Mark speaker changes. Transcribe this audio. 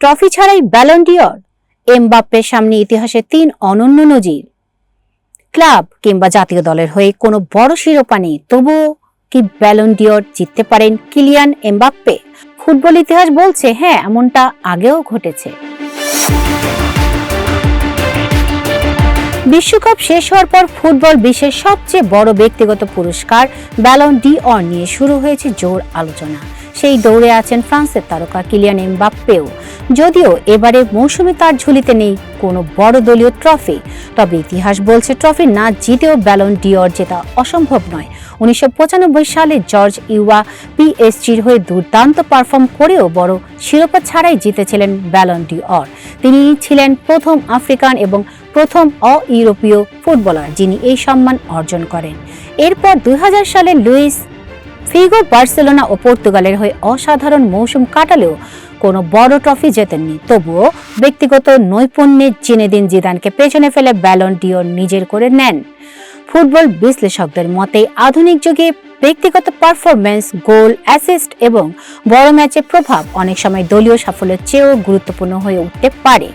Speaker 1: Trophy ছাড়াই Ballon d'Or, এমবাপ্পের সামনে ইতিহাসে ৩ অনন্য নজির। ক্লাব কিংবা জাতীয় দলের হয়ে কোনো বড় শিরোপা নেই, তবুও কি ব্যালন ডি'অর জিততে পারেন কিলিয়ান এমবাপ্পে? ফুটবল ইতিহাস বলছে হ্যাঁ, এমনটা আগেও ঘটেছে। বিশ্বকাপ শেষ হওয়ার পর ফুটবল বিশ্বের সবচেয়ে বড় ব্যক্তিগত পুরস্কার ব্যালন ডি'অর নিয়ে শুরু হয়েছে জোর আলোচনা। সেই দৌড়ে আছেন ফ্রান্সের তারকা কিলিয়ান এমবাপ্পেও। যদিও এবারে মৌসুমে তার ঝুলিতে নেই কোনো বড় দলীয় ট্রফি, তবে ইতিহাস বলছে ট্রফি না জিতেও ব্যালন ডি'অর জেতা অসম্ভব নয়। 1995 সালে জর্জ ইউয়া পিএসজির হয়ে দুর্দান্ত পারফর্ম করেও বড় শিরোপা ছাড়াই জিতেছিলেন ব্যালন ডি'অর। তিনি ছিলেন প্রথম আফ্রিকান এবং প্রথম অ-ইউরোপীয় ফুটবলার যিনি এই সম্মান অর্জন করেন। এরপর 2000 সালে লুইস ফিগো বার্সেলোনা ও পর্তুগালের হয়ে অসাধারণ মৌসুম কাটালেও কোনো বড় ট্রফি জেতেননি। তবুও ব্যক্তিগত নৈপুণ্যে জিনেদিন জিদানকে পেছনে ফেলে ব্যালন ডি'অর নিজের করে নেন। ফুটবল বিশ্লেষকদের মতে আধুনিক যুগে ব্যক্তিগত পারফরম্যান্স, গোল, অ্যাসিস্ট এবং বড় ম্যাচে প্রভাব অনেক সময় দলীয় সাফল্যের চেয়েও গুরুত্বপূর্ণ হয়ে উঠতে পারে।